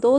2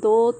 2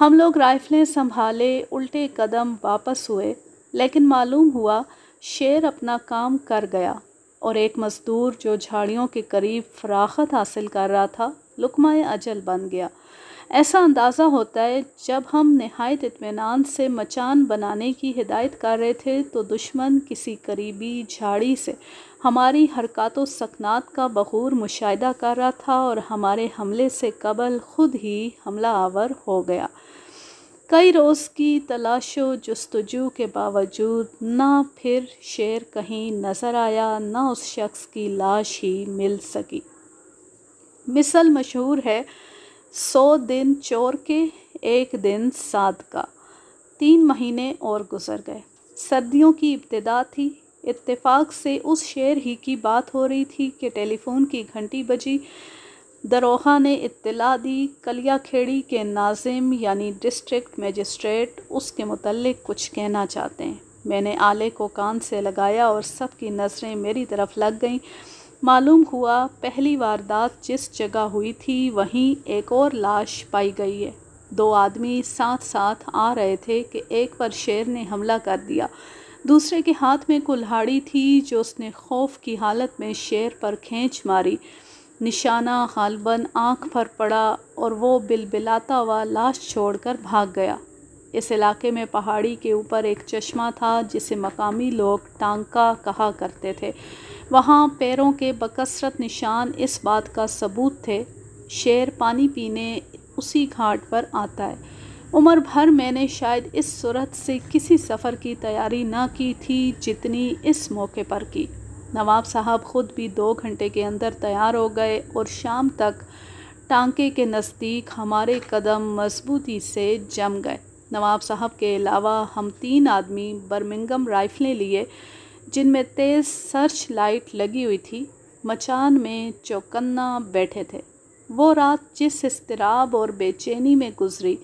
ہم لوگ رائفلیں سنبھالے الٹے قدم واپس ہوئے، لیکن معلوم ہوا شیر اپنا کام کر گیا اور ایک مزدور جو جھاڑیوں کے قریب فراخت حاصل کر رہا تھا لقمہ اجل بن گیا۔ ایسا اندازہ ہوتا ہے جب ہم نہایت اطمینان سے مچان بنانے کی ہدایت کر رہے تھے تو دشمن کسی قریبی جھاڑی سے ہماری حرکات و سکنات کا بخور مشاہدہ کر رہا تھا اور ہمارے حملے سے قبل خود ہی حملہ آور ہو گیا۔ کئی روز کی تلاش و جستجو کے باوجود نہ پھر شیر کہیں نظر آیا، نہ اس شخص کی لاش ہی مل سکی۔ مثل مشہور ہے، 100 دن چور کے 1 دن سعد کا۔ 3 مہینے اور گزر گئے۔ سردیوں کی ابتدا تھی۔ اتفاق سے اس شیر ہی کی بات ہو رہی تھی کہ ٹیلی فون کی گھنٹی بجی۔ دروغہ نے اطلاع دی، کلیا کھیڑی کے ناظم یعنی ڈسٹرکٹ مجسٹریٹ اس کے متعلق کچھ کہنا چاہتے ہیں۔ میں نے آلے کو کان سے لگایا اور سب کی نظریں میری طرف لگ گئیں۔ معلوم ہوا پہلی واردات جس جگہ ہوئی تھی وہیں ایک اور لاش پائی گئی ہے۔ 2 آدمی ساتھ ساتھ آ رہے تھے کہ ایک پر شیر نے حملہ کر دیا، دوسرے کے ہاتھ میں کلہاڑی تھی جو اس نے خوف کی حالت میں شیر پر کھینچ ماری۔ نشانہ غالباً آنکھ پر پڑا اور وہ بلبلاتا ہوا لاش چھوڑ کر بھاگ گیا۔ اس علاقے میں پہاڑی کے اوپر ایک چشمہ تھا جسے مقامی لوگ ٹانکا کہا کرتے تھے۔ وہاں پیروں کے بکثرت نشان اس بات کا ثبوت تھے شیر پانی پینے اسی گھاٹ پر آتا ہے۔ عمر بھر میں نے شاید اس صورت سے کسی سفر کی تیاری نہ کی تھی جتنی اس موقع پر کی۔ نواب صاحب خود بھی 2 گھنٹے کے اندر تیار ہو گئے اور شام تک ٹانکے کے نزدیک ہمارے قدم مضبوطی سے جم گئے۔ نواب صاحب کے علاوہ ہم 3 آدمی برمنگھم رائفلیں لیے جن میں تیز سرچ لائٹ لگی ہوئی تھی، مچان میں چوکنا بیٹھے تھے۔ وہ رات جس اضطراب اور بے چینی میں گزری،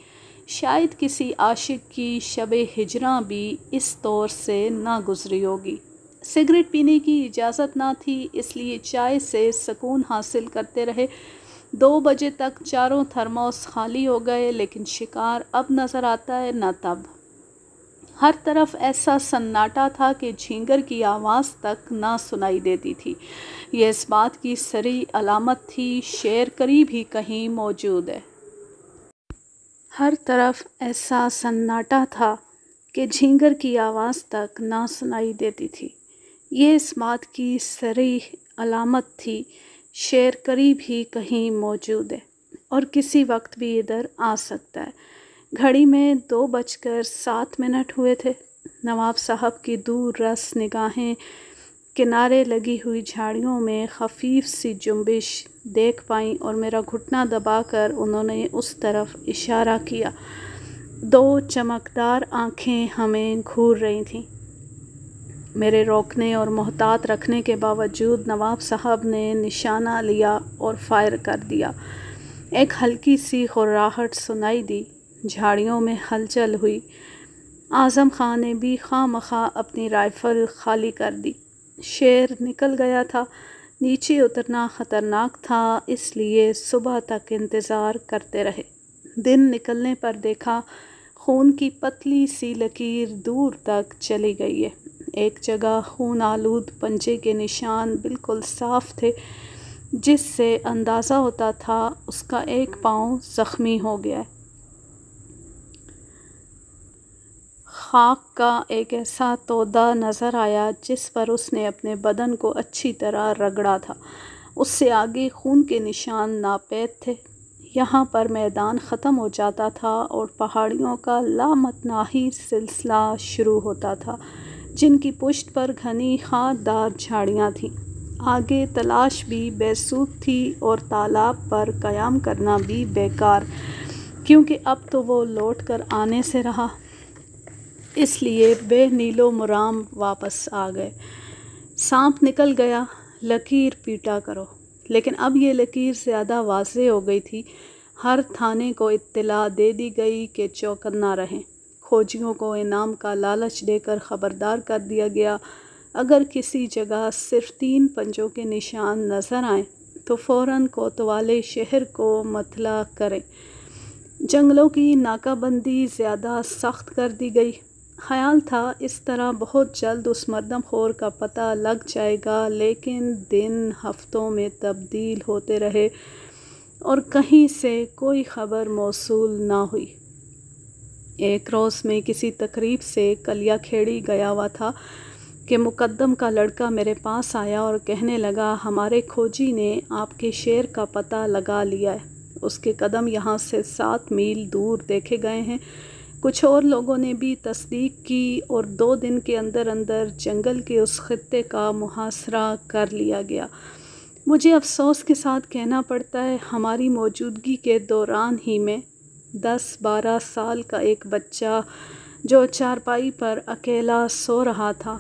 شاید کسی عاشق کی شب ہجراں بھی اس طور سے نہ گزری ہوگی۔ سگریٹ پینے کی اجازت نہ تھی، اس لیے چائے سے سکون حاصل کرتے رہے۔ 2 بجے تک چاروں تھرموس خالی ہو گئے، لیکن شکار اب نظر آتا ہے نہ تب۔ ہر طرف ایسا سناٹا تھا کہ جھینگر کی آواز تک نہ سنائی دیتی تھی۔ یہ اس بات کی صریح علامت تھی شیر قریب ہی کہیں موجود ہے۔ ہر طرف ایسا سناٹا تھا کہ جھینگر کی آواز تک نہ سنائی دیتی تھی۔ یہ اس بات کی صریح علامت تھی شیر قریب ہی کہیں موجود ہے اور کسی وقت بھی ادھر آ سکتا ہے۔ گھڑی میں 2:07 ہوئے تھے۔ نواب صاحب کی دور رس نگاہیں کنارے لگی ہوئی جھاڑیوں میں خفیف سی جنبش دیکھ پائیں اور میرا گھٹنا دبا کر انہوں نے اس طرف اشارہ کیا۔ 2 چمکدار آنکھیں ہمیں گھور رہی تھیں۔ میرے روکنے اور محتاط رکھنے کے باوجود نواب صاحب نے نشانہ لیا اور فائر کر دیا۔ ایک ہلکی سی خراہٹ سنائی دی، جھاڑیوں میں ہلچل ہوئی۔ اعظم خاں نے بھی خواہ مخواہ اپنی رائفل خالی کر دی۔ شیر نکل گیا تھا۔ نیچے اترنا خطرناک تھا، اس لیے صبح تک انتظار کرتے رہے۔ دن نکلنے پر دیکھا خون کی پتلی سی لکیر دور تک چلی گئی ہے۔ ایک جگہ خون آلود پنجے کے نشان بالکل صاف تھے، جس سے اندازہ ہوتا تھا اس کا ایک پاؤں زخمی ہو گیا ہے۔ خاک کا ایک ایسا تودہ نظر آیا جس پر اس نے اپنے بدن کو اچھی طرح رگڑا تھا۔ اس سے آگے خون کے نشان ناپید تھے۔ یہاں پر میدان ختم ہو جاتا تھا اور پہاڑیوں کا لامتناہی سلسلہ شروع ہوتا تھا جن کی پشت پر گھنی خاردار جھاڑیاں تھیں۔ آگے تلاش بھی بے سود تھی اور تالاب پر قیام کرنا بھی بیکار، کیونکہ اب تو وہ لوٹ کر آنے سے رہا۔ اس لیے بے نیل و مرام واپس آ گئے۔ سانپ نکل گیا، لکیر پیٹا کرو۔ لیکن اب یہ لکیر زیادہ واضح ہو گئی تھی۔ ہر تھانے کو اطلاع دے دی گئی کہ چوکنا رہیں۔ کھوجیوں کو انعام کا لالچ دے کر خبردار کر دیا گیا، اگر کسی جگہ صرف 3 پنجوں کے نشان نظر آئیں تو فوراً کوتوالے شہر کو مطلع کریں۔ جنگلوں کی ناکہ بندی زیادہ سخت کر دی گئی۔ خیال تھا اس طرح بہت جلد اس مردم خور کا پتہ لگ جائے گا، لیکن دن ہفتوں میں تبدیل ہوتے رہے اور کہیں سے کوئی خبر موصول نہ ہوئی۔ ایک روز میں کسی تقریب سے کلیا کھیڑی گیا ہوا تھا کہ مقدم کا لڑکا میرے پاس آیا اور کہنے لگا، ہمارے کھوجی نے آپ کے شیر کا پتہ لگا لیا ہے۔ اس کے قدم یہاں سے 7 میل دور دیکھے گئے ہیں۔ کچھ اور لوگوں نے بھی تصدیق کی اور 2 دن کے اندر اندر جنگل کے اس خطے کا محاصرہ کر لیا گیا۔ مجھے افسوس کے ساتھ کہنا پڑتا ہے، ہماری موجودگی کے دوران ہی میں 10-12 سال کا ایک بچہ جو چارپائی پر اکیلا سو رہا تھا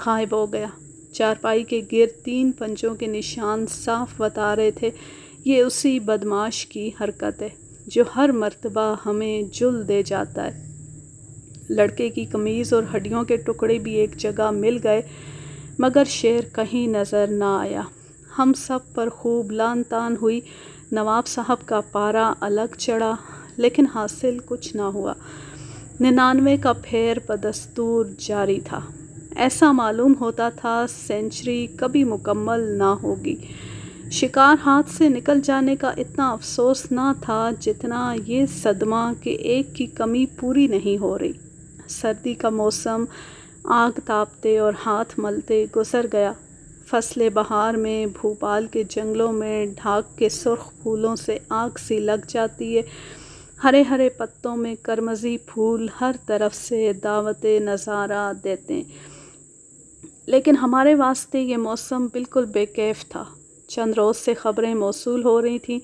غائب ہو گیا۔ چارپائی کے گرد 3 پنجوں کے نشان صاف بتا رہے تھے، یہ اسی بدمعاش کی حرکت ہے جو ہر مرتبہ ہمیں جل دے جاتا ہے۔ لڑکے کی قمیض اور ہڈیوں کے ٹکڑے بھی ایک جگہ مل گئے، مگر شیر کہیں نظر نہ آیا۔ ہم سب پر خوب لان تان ہوئی۔ نواب صاحب کا پارا الگ چڑھا، لیکن حاصل کچھ نہ ہوا۔ 99 کا پھیر بدستور جاری تھا۔ ایسا معلوم ہوتا تھا سینچری کبھی مکمل نہ ہوگی۔ شکار ہاتھ سے نکل جانے کا اتنا افسوس نہ تھا جتنا یہ صدمہ کہ ایک کی کمی پوری نہیں ہو رہی۔ سردی کا موسم آگ تاپتے اور ہاتھ ملتے گزر گیا۔ فصل بہار میں بھوپال کے جنگلوں میں ڈھاک کے سرخ پھولوں سے آگ سی لگ جاتی ہے۔ ہرے ہرے پتوں میں کرمزی پھول ہر طرف سے دعوت نظارہ دیتے ہیں، لیکن ہمارے واسطے یہ موسم بالکل بے کیف تھا۔ چند روز سے خبریں موصول ہو رہی تھیں،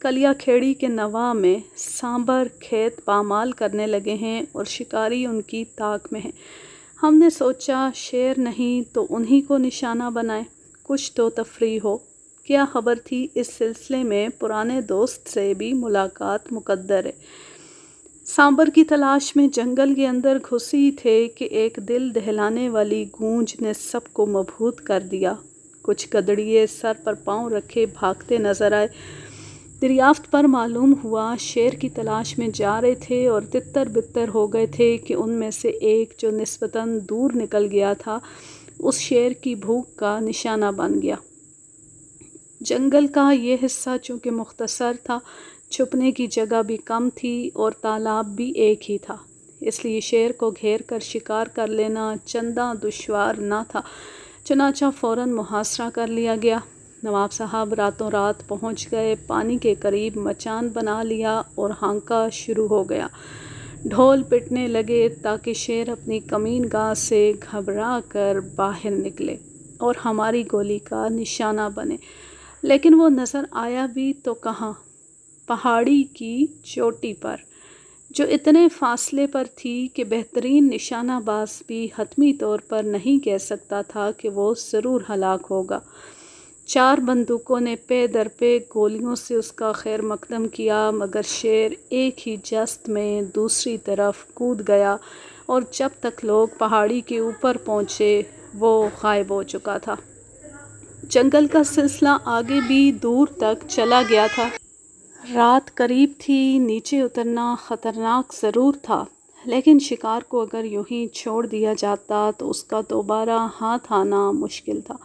کلیا کھیڑی کے نواح میں سانبر کھیت پامال کرنے لگے ہیں اور شکاری ان کی تاک میں ہیں۔ ہم نے سوچا شیر نہیں تو انہی کو نشانہ بنائیں، کچھ تو تفریح ہو۔ کیا خبر تھی اس سلسلے میں پرانے دوست سے بھی ملاقات مقدر ہے۔ سانبر کی تلاش میں جنگل کے اندر گھسی تھے کہ ایک دل دہلانے والی گونج نے سب کو مبہوت کر دیا۔ کچھ گدڑیے سر پر پاؤں رکھے بھاگتے نظر آئے۔ دریافت پر معلوم ہوا شیر کی تلاش میں جا رہے تھے اور تتر بتر ہو گئے تھے کہ ان میں سے ایک جو نسبتاً دور نکل گیا تھا اس شیر کی بھوک کا نشانہ بن گیا۔ جنگل کا یہ حصہ چونکہ مختصر تھا، چھپنے کی جگہ بھی کم تھی اور تالاب بھی ایک ہی تھا، اس لیے شیر کو گھیر کر شکار کر لینا چنداں دشوار نہ تھا۔ چنانچہ فوراً محاصرہ کر لیا گیا۔ نواب صاحب راتوں رات پہنچ گئے، پانی کے قریب مچان بنا لیا اور ہانکا شروع ہو گیا۔ ڈھول پٹنے لگے تاکہ شیر اپنی کمین گاہ سے گھبرا کر باہر نکلے اور ہماری گولی کا نشانہ بنے، لیکن وہ نظر آیا بھی تو کہاں، پہاڑی کی چوٹی پر جو اتنے فاصلے پر تھی کہ بہترین نشانہ باز بھی حتمی طور پر نہیں کہہ سکتا تھا کہ وہ ضرور ہلاک ہوگا۔ 4 بندوقوں نے پے در پے گولیوں سے اس کا خیر مقدم کیا، مگر شیر ایک ہی جست میں دوسری طرف کود گیا اور جب تک لوگ پہاڑی کے اوپر پہنچے وہ غائب ہو چکا تھا۔ جنگل کا سلسلہ آگے بھی دور تک چلا گیا تھا۔ رات قریب تھی، نیچے اترنا خطرناک ضرور تھا، لیکن شکار کو اگر یوں ہی چھوڑ دیا جاتا تو اس کا دوبارہ ہاتھ آنا مشکل تھا۔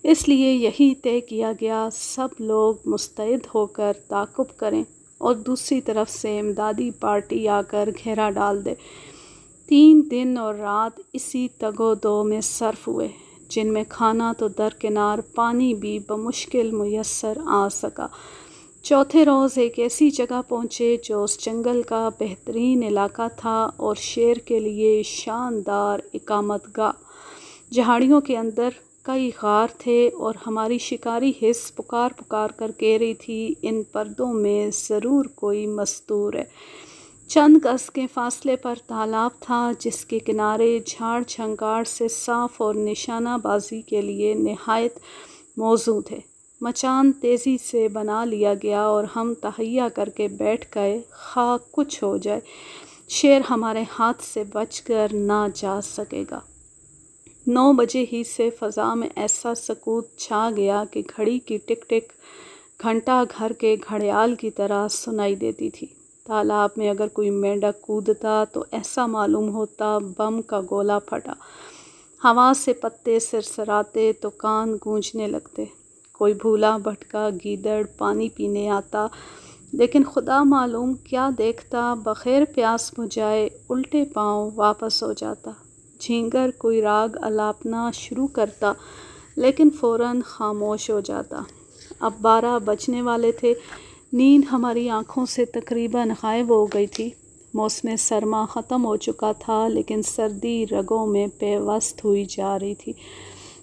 اس لیے یہی طے کیا گیا سب لوگ مستعد ہو کر تعاقب کریں اور دوسری طرف سے امدادی پارٹی آ کر گھیرا ڈال دے۔ 3 دن اور رات اسی تگ و دو میں صرف ہوئے، جن میں کھانا تو درکنار پانی بھی بمشکل میسر آ سکا۔ چوتھے روز ایک ایسی جگہ پہنچے جو اس جنگل کا بہترین علاقہ تھا اور شیر کے لیے شاندار اقامت گاہ۔ جھاڑیوں کے اندر کئی غار تھے اور ہماری شکاری حس پکار پکار کر کہہ رہی تھی ان پردوں میں ضرور کوئی مستور ہے۔ چند گز کے فاصلے پر تالاب تھا جس کے کنارے جھاڑ جھنکاڑ سے صاف اور نشانہ بازی کے لیے نہایت موزوں تھے۔ مچان تیزی سے بنا لیا گیا اور ہم تہیا کر کے بیٹھ گئے، خواہ کچھ ہو جائے شیر ہمارے ہاتھ سے بچ کر نہ جا سکے گا۔ 9 بجے ہی سے فضا میں ایسا سکوت چھا گیا کہ گھڑی کی ٹک ٹک گھنٹہ گھر کے گھڑیال کی طرح سنائی دیتی تھی۔ تالاب میں اگر کوئی مینڈک کودتا تو ایسا معلوم ہوتا بم کا گولا پھٹا۔ ہوا سے پتے سرسراتے تو کان گونجنے لگتے۔ کوئی بھولا بھٹکا گیدڑ پانی پینے آتا، لیکن خدا معلوم کیا دیکھتا، بغیر پیاس بجھائے الٹے پاؤں واپس ہو جاتا۔ جھینگر کوئی راگ الاپنا شروع کرتا، لیکن فوراً خاموش ہو جاتا۔ اب 12 بجنے والے تھے، نیند ہماری آنکھوں سے تقریباً غائب ہو گئی تھی۔ موسم سرما ختم ہو چکا تھا، لیکن سردی رگوں میں پیوست ہوئی جا رہی تھی۔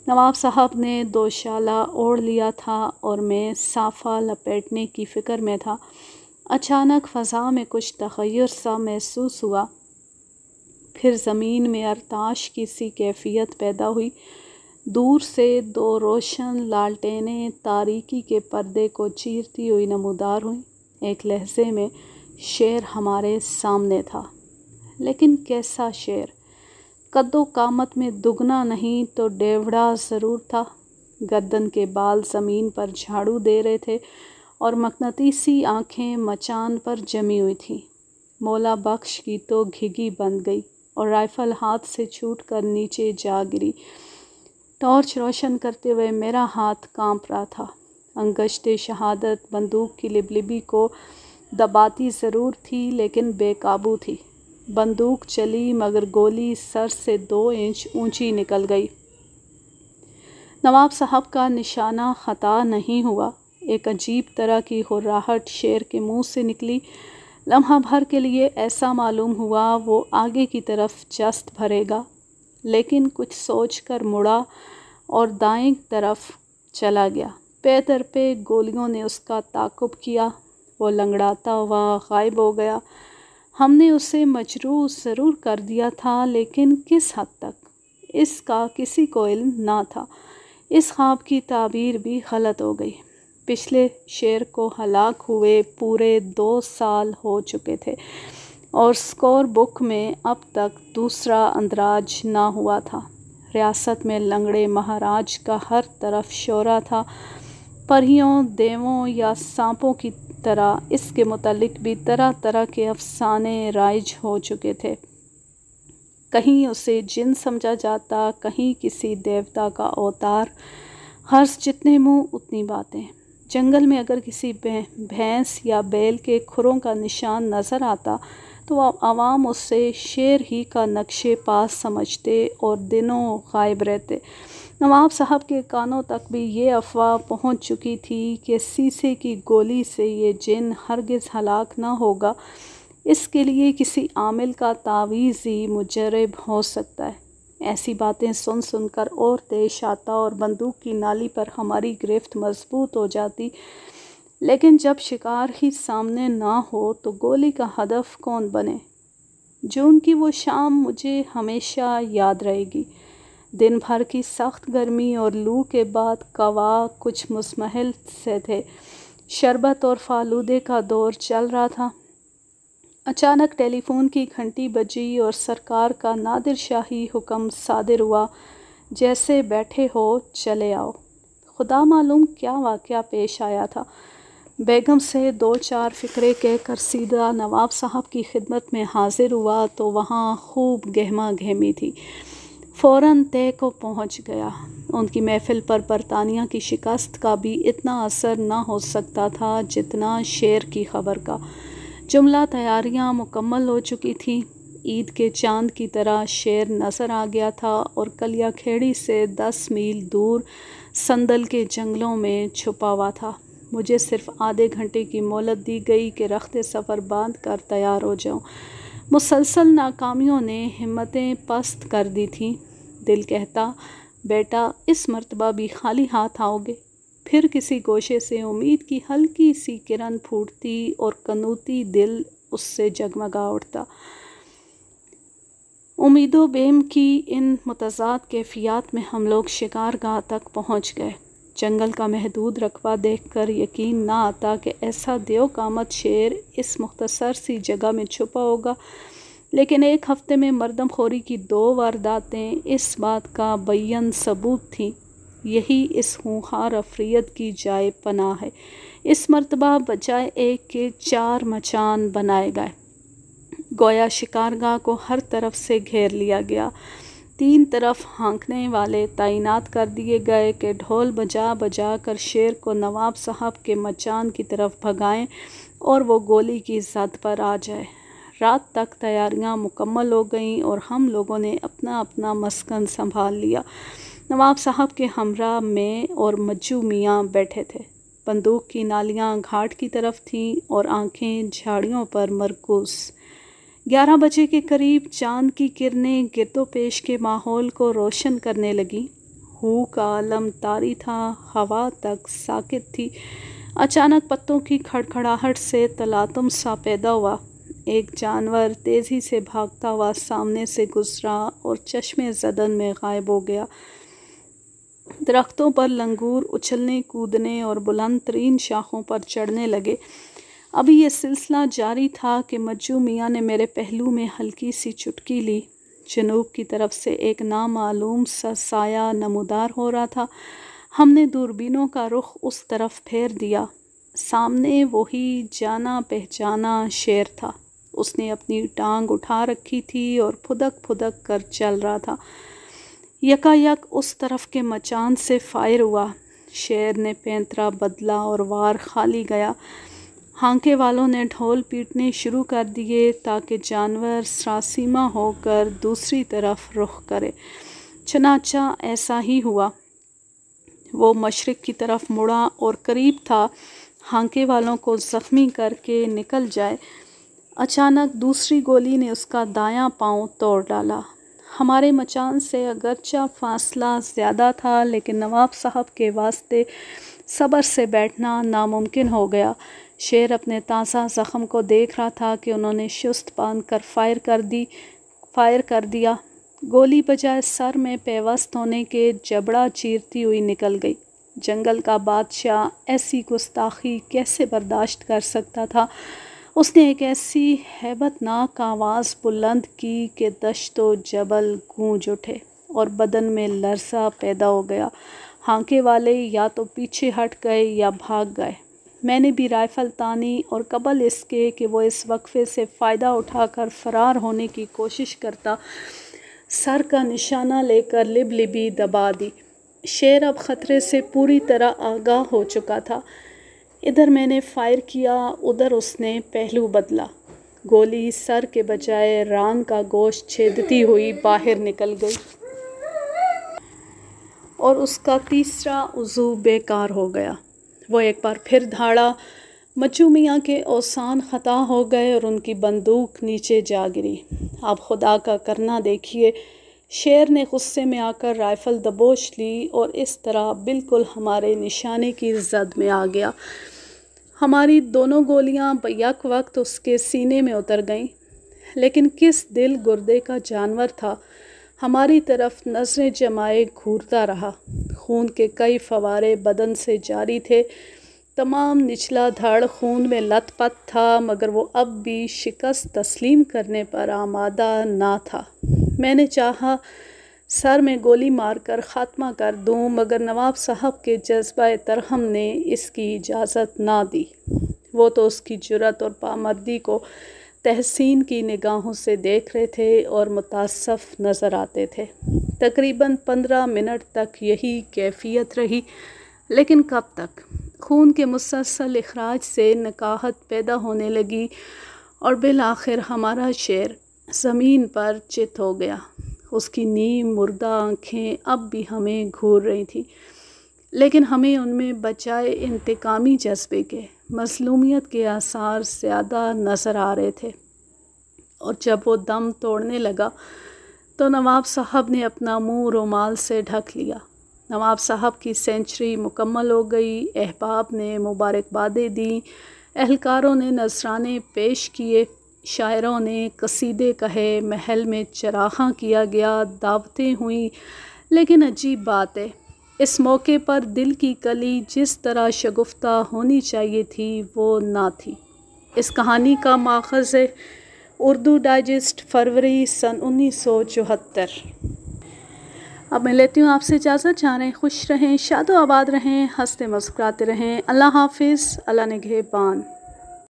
نواب صاحب نے دوشالہ اوڑھ لیا تھا اور میں صافہ لپیٹنے کی فکر میں تھا۔ اچانک فضا میں کچھ تغیر سا محسوس ہوا، پھر زمین میں ارتعاش کی سی کیفیت پیدا ہوئی۔ دور سے 2 روشن لالٹینیں تاریکی کے پردے کو چیرتی ہوئی نمودار ہوئیں۔ ایک لہجے میں شیر ہمارے سامنے تھا، لیکن کیسا شیر؟ قد و قامت میں دگنا نہیں تو ڈیوڑا ضرور تھا۔ گردن کے بال زمین پر جھاڑو دے رہے تھے اور مقناطیسی آنکھیں مچان پر جمی ہوئی تھیں۔ مولا بخش کی تو گھگی بند گئی اور رائفل ہاتھ سے چھوٹ کر نیچے جا گری۔ ٹارچ روشن کرتے ہوئے میرا ہاتھ کانپ رہا تھا۔ انگشت شہادت بندوق کی لبلبی کو دباتی ضرور تھی، لیکن بے قابو تھی۔ بندوق چلی مگر گولی سر سے 2 انچ اونچی نکل گئی۔ نواب صاحب کا نشانہ خطا نہیں ہوا۔ ایک عجیب طرح کی ہراہٹ شیر کے منہ سے نکلی۔ لمحہ بھر کے لیے ایسا معلوم ہوا وہ آگے کی طرف جست بھرے گا، لیکن کچھ سوچ کر مڑا اور دائیں طرف چلا گیا۔ پے در پہ گولیوں نے اس کا تعاقب کیا۔ وہ لنگڑاتا ہوا غائب ہو گیا۔ ہم نے اسے مجروح ضرور کر دیا تھا، لیکن کس حد تک، اس کا کسی کو علم نہ تھا۔ اس خواب کی تعبیر بھی غلط ہو گئی۔ پچھلے شیر کو ہلاک ہوئے پورے 2 سال ہو چکے تھے اور اسکور بک میں اب تک دوسرا اندراج نہ ہوا تھا۔ ریاست میں لنگڑے مہاراج کا ہر طرف شورا تھا۔ پریوں، دیووں یا سانپوں کی طرح اس کے متعلق بھی طرح طرح کے افسانے رائج ہو چکے تھے۔ کہیں اسے جن سمجھا جاتا، کہیں کسی دیوتا کا اوتار۔ غرض جتنے منہ اتنی باتیں۔ جنگل میں اگر کسی بھینس یا بیل کے کھروں کا نشان نظر آتا تو عوام اسے شیر ہی کا نقش پاس سمجھتے اور دنوں غائب رہتے۔ نواب صاحب کے کانوں تک بھی یہ افواہ پہنچ چکی تھی کہ سیسے کی گولی سے یہ جن ہرگز ہلاک نہ ہوگا۔ اس کے لیے کسی عامل کا تعویذ ہی مجرب ہو سکتا ہے۔ ایسی باتیں سن سن کر اور تیش آتا اور بندوق کی نالی پر ہماری گرفت مضبوط ہو جاتی، لیکن جب شکار ہی سامنے نہ ہو تو گولی کا ہدف کون بنے؟ جون کی وہ شام مجھے ہمیشہ یاد رہے گی۔ دن بھر کی سخت گرمی اور لو کے بعد قوا کچھ مزمحل سے تھے۔ شربت اور فالودے کا دور چل رہا تھا۔ اچانک ٹیلی فون کی گھنٹی بجی اور سرکار کا نادر شاہی حکم صادر ہوا، جیسے بیٹھے ہو چلے آؤ۔ خدا معلوم کیا واقعہ پیش آیا تھا۔ بیگم سے 2-4 فقرے کہہ کر سیدھا نواب صاحب کی خدمت میں حاضر ہوا تو وہاں خوب گہما گہمی تھی۔ فوراً طے کو پہنچ گیا۔ ان کی محفل پر برطانیہ کی شکست کا بھی اتنا اثر نہ ہو سکتا تھا جتنا شیر کی خبر کا۔ جملہ تیاریاں مکمل ہو چکی تھیں۔ عید کے چاند کی طرح شیر نظر آ گیا تھا اور کلیا کھیڑی سے 10 میل دور سندل کے جنگلوں میں چھپا ہوا تھا۔ مجھے صرف آدھے گھنٹے کی مہلت دی گئی کہ رخت سفر باندھ کر تیار ہو جاؤں۔ مسلسل ناکامیوں نے ہمتیں پست کر دی تھیں۔ دل کہتا، بیٹا اس مرتبہ بھی خالی ہاتھ آؤ گے۔ پھر کسی گوشے سے امید کی ہلکی سی کرن پھوٹتی اور قنوتی دل اس سے جگمگا اٹھتا۔ امید و بیم کی ان متضاد کیفیات میں ہم لوگ شکارگاہ تک پہنچ گئے۔ جنگل کا محدود رقبہ دیکھ کر یقین نہ آتا کہ ایسا دیو قامت شیر اس مختصر سی جگہ میں چھپا ہوگا، لیکن 1 ہفتے میں مردم خوری کی 2 وارداتیں اس بات کا بیان ثبوت تھیں۔ یہی اس خونخوار افریت کی جائے پناہ ہے۔ اس مرتبہ بجائے ایک کے 4 مچان بنائے گئے، گویا شکارگاہ کو ہر طرف سے گھیر لیا گیا۔ 3 طرف ہانکنے والے تعینات کر دیے گئے کہ ڈھول بجا بجا کر شیر کو نواب صاحب کے مچان کی طرف بھگائیں اور وہ گولی کی زد پر آ جائے۔ رات تک تیاریاں مکمل ہو گئیں اور ہم لوگوں نے اپنا اپنا مسکن سنبھال لیا۔ نواب صاحب کے ہمراہ میں اور مجو میاں بیٹھے تھے۔ بندوق کی نالیاں گھاٹ کی طرف تھیں اور آنکھیں جھاڑیوں پر مرکوز۔ 11 بجے کے قریب چاند کی کرنیں گرد و پیش کے ماحول کو روشن کرنے لگیں۔ ہو کا عالم طاری تھا، ہوا تک ساکت تھی۔ اچانک پتوں کی کھڑکھڑاہٹ سے تلاطم سا پیدا ہوا۔ ایک جانور تیزی سے بھاگتا ہوا سامنے سے گزرا اور چشمِ زدن میں غائب ہو گیا۔ درختوں پر لنگور اچھلنے کودنے اور بلند ترین شاخوں پر چڑھنے لگے۔ ابھی یہ سلسلہ جاری تھا کہ مجو میاں نے میرے پہلو میں ہلکی سی چٹکی لی۔ جنوب کی طرف سے ایک نامعلوم سا سایہ نمودار ہو رہا تھا۔ ہم نے دوربینوں کا رخ اس طرف پھیر دیا۔ سامنے وہی جانا پہچانا شیر تھا۔ اس نے اپنی ٹانگ اٹھا رکھی تھی اور پھدک پھدک کر چل رہا تھا۔ یکایک اس طرف کے مچان سے فائر ہوا۔ شیر نے پینترا بدلا اور وار خالی گیا۔ ہانکے والوں نے ڈھول پیٹنے شروع کر دیے تاکہ جانور سراسیمہ ہو کر دوسری طرف رخ کرے۔ چنانچہ ایسا ہی ہوا۔ وہ مشرق کی طرف مڑا اور قریب تھا ہانکے والوں کو زخمی کر کے نکل جائے۔ اچانک دوسری گولی نے اس کا دایاں پاؤں توڑ ڈالا۔ ہمارے مچان سے اگرچہ فاصلہ زیادہ تھا لیکن نواب صاحب کے واسطے صبر سے بیٹھنا ناممکن ہو گیا۔ شیر اپنے تازہ زخم کو دیکھ رہا تھا کہ انہوں نے شست باندھ کر فائر کر دیا۔ گولی بجائے سر میں پیوست ہونے کے جبڑا چیرتی ہوئی نکل گئی۔ جنگل کا بادشاہ ایسی گستاخی کیسے برداشت کر سکتا تھا؟ اس نے ایک ایسی ہیبت ناک آواز بلند کی کہ دشت و جبل گونج اٹھے اور بدن میں لرزہ پیدا ہو گیا۔ ہانکے والے یا تو پیچھے ہٹ گئے یا بھاگ گئے۔ میں نے بھی رائفل تانی اور قبل اس کے کہ وہ اس وقفے سے فائدہ اٹھا کر فرار ہونے کی کوشش کرتا، سر کا نشانہ لے کر لبی دبا دی۔ شیر اب خطرے سے پوری طرح آگاہ ہو چکا تھا۔ ادھر میں نے فائر کیا، ادھر اس نے پہلو بدلا۔ گولی سر کے بجائے ران کا گوشت چھیدتی ہوئی باہر نکل گئی اور اس کا تیسرا عضو بیکار ہو گیا۔ وہ ایک بار پھر دھاڑا۔ مجو میاں کے اوسان خطا ہو گئے اور ان کی بندوق نیچے جا گری۔ اب خدا کا کرنا دیکھیے۔ شیر نے غصے میں آ کر رائفل دبوچ لی اور اس طرح بالکل ہمارے نشانے کی زد میں آ گیا۔ ہماری دونوں گولیاں بیک وقت اس کے سینے میں اتر گئیں۔ لیکن کس دل گردے کا جانور تھا، ہماری طرف نظریں جمائے گھورتا رہا۔ خون کے کئی فوارے بدن سے جاری تھے۔ تمام نچلا دھڑ خون میں لت پت تھا، مگر وہ اب بھی شکست تسلیم کرنے پر آمادہ نہ تھا۔ میں نے چاہا سر میں گولی مار کر خاتمہ کر دوں، مگر نواب صاحب کے جذبہ ترحم نے اس کی اجازت نہ دی۔ وہ تو اس کی جرأت اور پامردی کو تحسین کی نگاہوں سے دیکھ رہے تھے اور متاسف نظر آتے تھے۔ تقریباً 15 منٹ تک یہی کیفیت رہی، لیکن کب تک؟ خون کے مسلسل اخراج سے نکاہت پیدا ہونے لگی اور بالآخر ہمارا شیر زمین پر چت ہو گیا۔ اس کی نیم مردہ آنکھیں اب بھی ہمیں گھور رہی تھیں، لیکن ہمیں ان میں بجائے انتقامی جذبے کے مظلومیت کے آثار زیادہ نظر آ رہے تھے۔ اور جب وہ دم توڑنے لگا تو نواب صاحب نے اپنا منہ رومال سے ڈھک لیا۔ نواب صاحب کی سینچری مکمل ہو گئی۔ احباب نے مبارکبادیں دیں، اہلکاروں نے نذرانے پیش کیے، شاعروں نے قصیدے کہے، محل میں چراغاں کیا گیا، دعوتیں ہوئیں۔ لیکن عجیب بات ہے، اس موقع پر دل کی کلی جس طرح شگفتہ ہونی چاہیے تھی وہ نہ تھی۔ اس کہانی کا ماخذ ہے اردو ڈائجسٹ، فروری سن 1974۔ اب میں لیتی ہوں آپ سے اجازت، جاں رہیں خوش رہیں، شاد و آباد رہیں، ہنستے مسکراتے رہیں۔ اللہ حافظ، اللہ نگہبان۔